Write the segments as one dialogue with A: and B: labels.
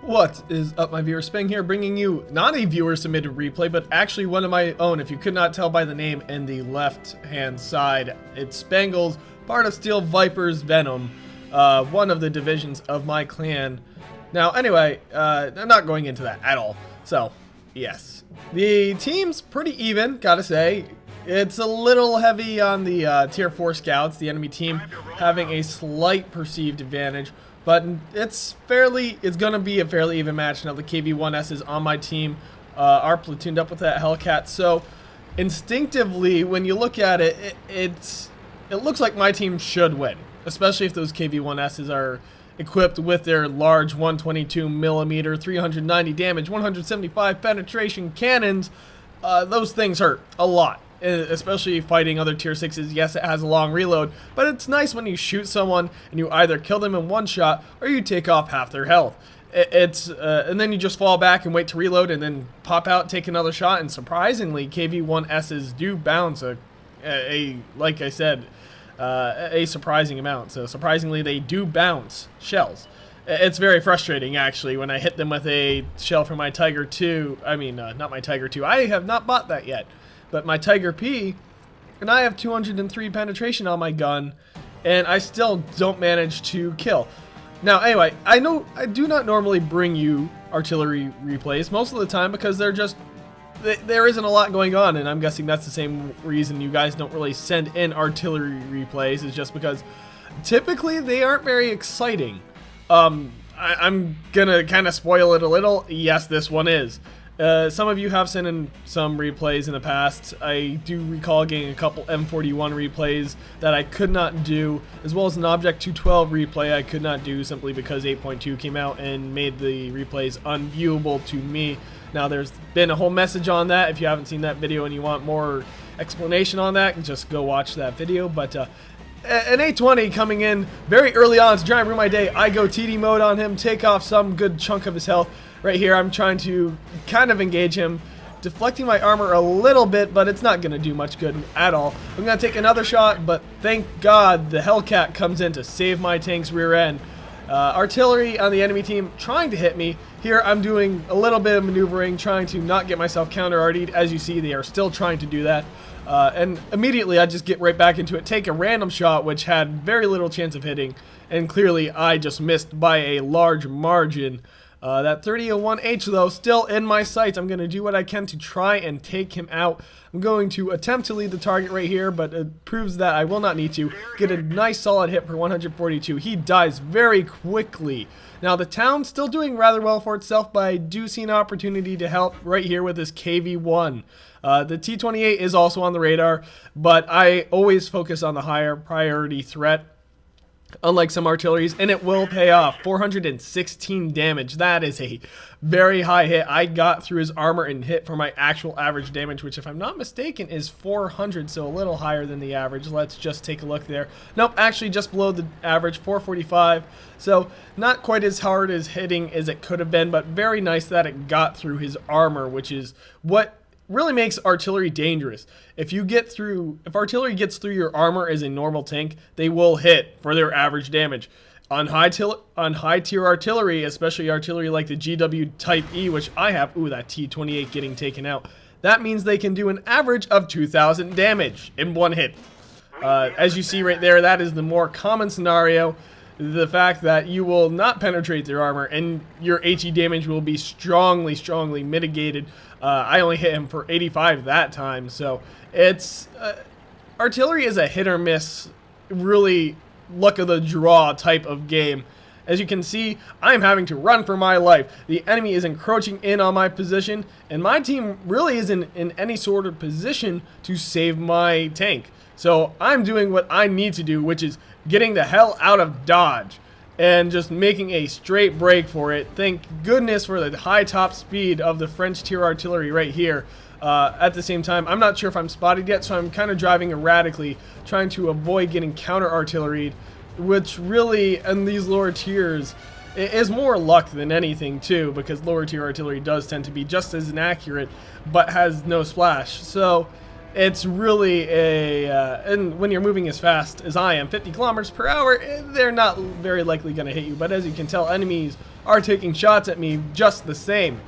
A: What is up, my viewer? Spang here, bringing you not a viewer submitted replay, but actually one of my own. If you could not tell by the name in the left hand side, it's Spangles, part of Steel Viper's Venom, one of the divisions of my clan. Now anyway, I'm not going into that at all. So yes, the team's pretty even, gotta say. It's a little heavy on the tier 4 scouts, the enemy team having a slight perceived advantage. But it's gonna be a fairly even match. Now the KV-1S's on my team are platooned up with that Hellcat. So instinctively, when you look at it, it looks like my team should win, especially if those KV-1S's are equipped with their large 122mm, 390 damage, 175 penetration cannons. Those things hurt a lot. Especially fighting other tier 6s. Yes, it has a long reload, but it's nice when you shoot someone and you either kill them in one shot or you take off half their health. And then you just fall back and wait to reload and then pop out, take another shot. And surprisingly, KV-1S's do bounce like I said, a surprising amount. So surprisingly, they do bounce shells. It's very frustrating, actually, when I hit them with a shell from my Tiger 2. I mean, not my Tiger 2. I have not bought that yet. But my Tiger P, and I have 203 penetration on my gun, and I still don't manage to kill. Now, anyway, I know I do not normally bring you artillery replays most of the time because there isn't a lot going on, and I'm guessing that's the same reason you guys don't really send in artillery replays, is just because typically they aren't very exciting. I'm gonna kind of spoil it a little. Yes, this one is. Some of you have sent in some replays in the past. I do recall getting a couple M41 replays that I could not do, as well as an Object 212 replay I could not do simply because 8.2 came out and made the replays unviewable to me. Now there's been a whole message on that. If you haven't seen that video and you want more explanation on that, just go watch that video. But an 820 coming in very early on to try and ruin my day. I go TD mode on him, take off some good chunk of his health. Right here, I'm trying to kind of engage him, deflecting my armor a little bit, but it's not going to do much good at all. I'm going to take another shot, but thank God the Hellcat comes in to save my tank's rear end. Artillery on the enemy team trying to hit me. Here, I'm doing a little bit of maneuvering, trying to not get myself counter-artied. As you see, they are still trying to do that. And immediately, I just get right back into it, take a random shot, which had very little chance of hitting, and clearly, I just missed by a large margin. That 3001H, though, still in my sights. I'm going to do what I can to try and take him out. I'm going to attempt to lead the target right here, but it proves that I will not need to. Get a nice solid hit for 142. He dies very quickly. Now, the town's still doing rather well for itself, but I do see an opportunity to help right here with this KV-1. The T-28 is also on the radar, but I always focus on the higher priority threat. Unlike some artilleries, and it will pay off. 416 damage. That is a very high hit. I got through his armor and hit for my actual average damage, which, if I'm not mistaken, is 400, so a little higher than the average. Let's just take a look there. Nope, actually just below the average, 445. So not quite as hard as hitting as it could have been, but very nice that it got through his armor, which is what really makes artillery dangerous. If artillery gets through your armor as a normal tank, they will hit for their average damage. On high tier artillery, especially artillery like the GW Type E, which I have, ooh, that T-28 getting taken out, that means they can do an average of 2,000 damage in one hit. As you see right there, that is the more common scenario. The fact that you will not penetrate their armor and your HE damage will be strongly mitigated. I only hit him for 85 that time, so it's artillery is a hit or miss, really luck of the draw type of game. As you can see, I'm having to run for my life. The enemy is encroaching in on my position, and my team really isn't in any sort of position to save my tank. So I'm doing what I need to do, which is getting the hell out of dodge and just making a straight break for it. Thank goodness for the high top speed of the French tier artillery right here. At the same time, I'm not sure if I'm spotted yet, so I'm kind of driving erratically, trying to avoid getting counter artilleried, which really, in these lower tiers, it is more luck than anything too, because lower tier artillery does tend to be just as inaccurate, but has no splash. So it's really and when you're moving as fast as I am, 50 kilometers per hour, they're not very likely going to hit you. But as you can tell, enemies are taking shots at me just the same.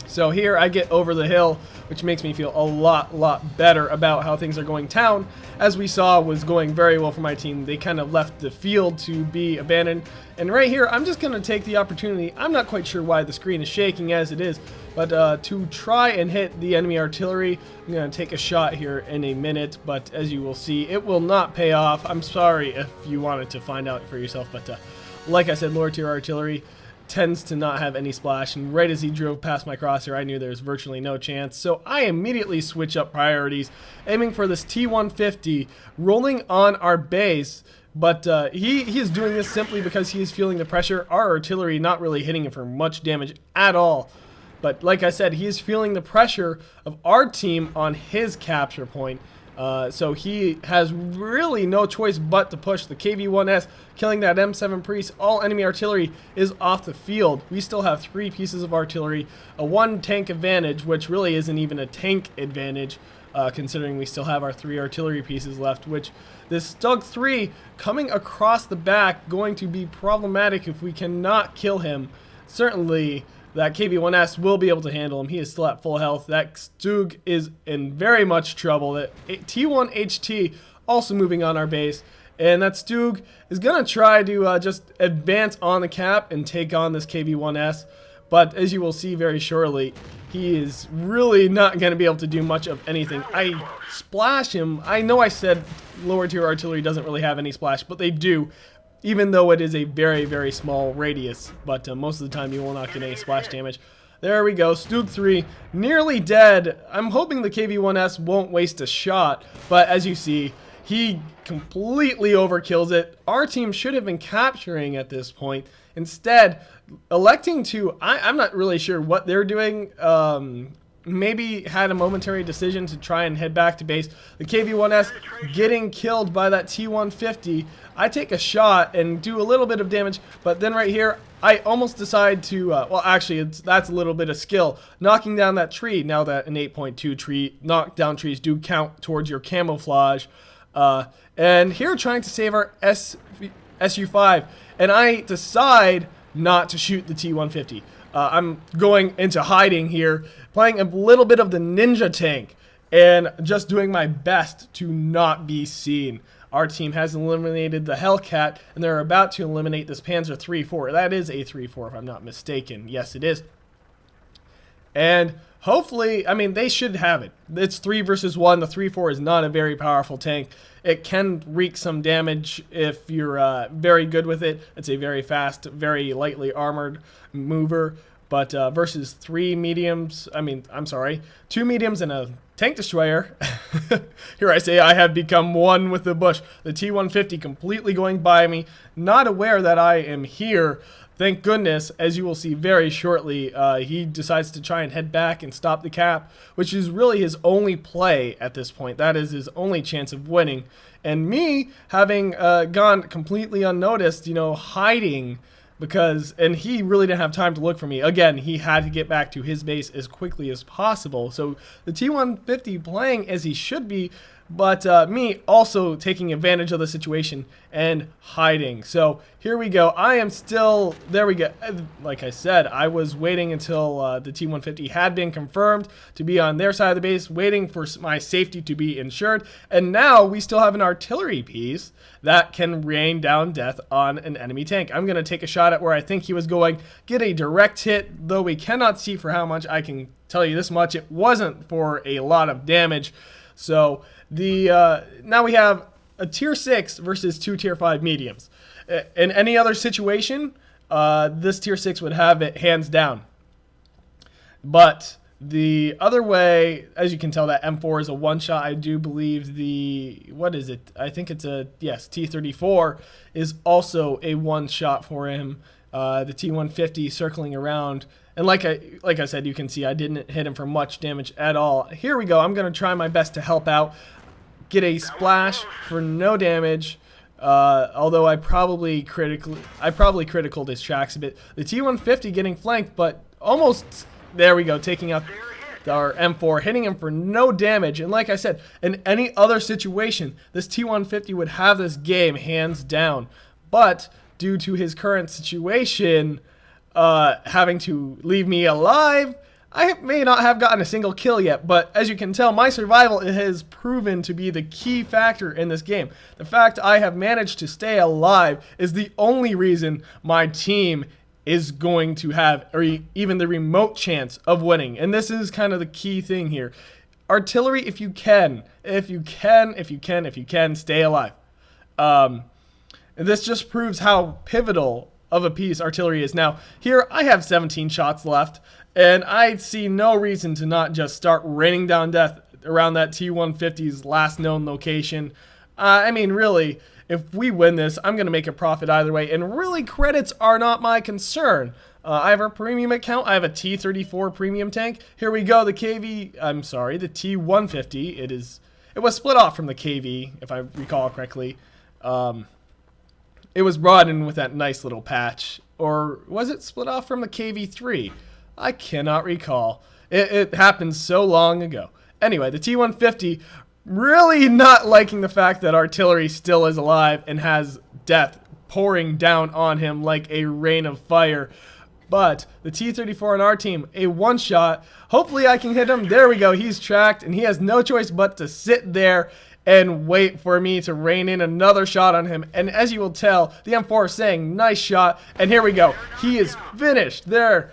A: So here I get over the hill, which makes me feel a lot better about how things are going. Town, as we saw, was going very well for my team. They kind of left the field to be abandoned. And right here, I'm just going to take the opportunity. I'm not quite sure why the screen is shaking as it is, but to try and hit the enemy artillery. I'm going to take a shot here in a minute, but as you will see, it will not pay off. I'm sorry if you wanted to find out for yourself, but like I said, lower tier artillery tends to not have any splash, and right as he drove past my crosshair, I knew there was virtually no chance. So I immediately switch up priorities, aiming for this T-150 rolling on our base. But he is doing this simply because he is feeling the pressure. Our artillery not really hitting him for much damage at all. But like I said, he is feeling the pressure of our team on his capture point. So he has really no choice but to push the KV-1S, killing that M7 Priest. All enemy artillery is off the field. We still have 3 pieces of artillery, a 1 tank advantage, which really isn't even a tank advantage, considering we still have our 3 artillery pieces left, which this Stug 3 coming across the back going to be problematic if we cannot kill him. Certainly that KV-1S will be able to handle him. He is still at full health. That Stug is in very much trouble. That T1HT also moving on our base. And that Stug is going to try to just advance on the cap and take on this KV-1S. But as you will see very shortly, he is really not going to be able to do much of anything. I splash him. I know I said lower tier artillery doesn't really have any splash, but they do, even though it is a very small radius. But most of the time you will not get any splash damage. There we go, Stug 3 nearly dead. I'm hoping the KV-1S won't waste a shot, but as you see, he completely overkills it. Our team should have been capturing at this point. Instead, electing to, I'm not really sure what they're doing. Maybe had a momentary decision to try and head back to base. The KV-1S getting killed by that T-150. I take a shot and do a little bit of damage, but then right here, I almost decide to, well actually that's a little bit of skill. Knocking down that tree, now that an 8.2 tree, knockdown trees do count towards your camouflage. And here trying to save our SU-5, and I decide not to shoot the T-150. I'm going into hiding here, playing a little bit of the ninja tank, and just doing my best to not be seen. Our team has eliminated the Hellcat, and they're about to eliminate this Panzer 3-4. That is a 3-4 if I'm not mistaken. Yes, it is. And hopefully, I mean, they should have it. It's 3 versus 1. The 3-4 is not a very powerful tank. It can wreak some damage if you're very good with it. It's a very fast, very lightly armored mover. But versus 2 mediums and a tank destroyer, here I say I have become one with the bush. The T-150 completely going by me, not aware that I am here. Thank goodness, as you will see very shortly, he decides to try and head back and stop the cap, which is really his only play at this point. That is his only chance of winning. And me having gone completely unnoticed, you know, hiding, and he really didn't have time to look for me. Again, he had to get back to his base as quickly as possible. So the T-150 playing as he should be, but me also taking advantage of the situation and hiding. So here we go. I am still, there we go. Like I said, I was waiting until the T-150 had been confirmed to be on their side of the base, waiting for my safety to be ensured. And now we still have an artillery piece that can rain down death on an enemy tank. I'm going to take a shot at where I think he was going, get a direct hit, though we cannot see for how much. I can tell you this much, it wasn't for a lot of damage. So now we have a tier 6 versus 2 tier 5 mediums. In any other situation, this tier 6 would have it hands down. But the other way, as you can tell, that M4 is a one-shot. I do believe what is it? I think it's yes, T-34 is also a one-shot for him. The T-150 circling around. And like I said, you can see I didn't hit him for much damage at all. Here we go. I'm going to try my best to help out. Get a splash for no damage. Although I probably criticaled his tracks a bit. The T-150 getting flanked, but almost, there we go, taking out our M4, hitting him for no damage. And like I said, in any other situation, this T-150 would have this game hands down. But due to his current situation, having to leave me alive. I may not have gotten a single kill yet, but as you can tell, my survival has proven to be the key factor in this game. The fact I have managed to stay alive is the only reason my team is going to have or even the remote chance of winning. And this is kind of the key thing here. Artillery, if you can, stay alive. And this just proves how pivotal of a piece artillery is. Now, here I have 17 shots left, and I see no reason to not just start raining down death around that T-150's last known location. I mean, really, if we win this, I'm going to make a profit either way, and really, credits are not my concern. I have a premium account. I have a T-34 premium tank. Here we go, the T-150. It was split off from the KV, if I recall correctly. It was brought in with that nice little patch. Or was it split off from the KV-3? I cannot recall. It happened so long ago. Anyway, the T-150, really not liking the fact that artillery still is alive and has death pouring down on him like a rain of fire. But the T-34 on our team, a one-shot. Hopefully I can hit him. There we go. He's tracked, and he has no choice but to sit there and wait for me to rain in another shot on him. And as you will tell, the M4 is saying, nice shot. And here we go. He is finished there.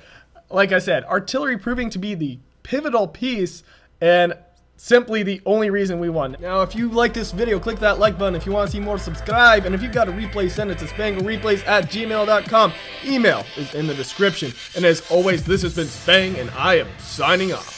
A: Like I said, artillery proving to be the pivotal piece and simply the only reason we won. Now, if you like this video, click that like button. If you want to see more, subscribe. And if you got a replay, send it to spanglereplays@gmail.com. Email is in the description. And as always, this has been Spang, and I am signing off.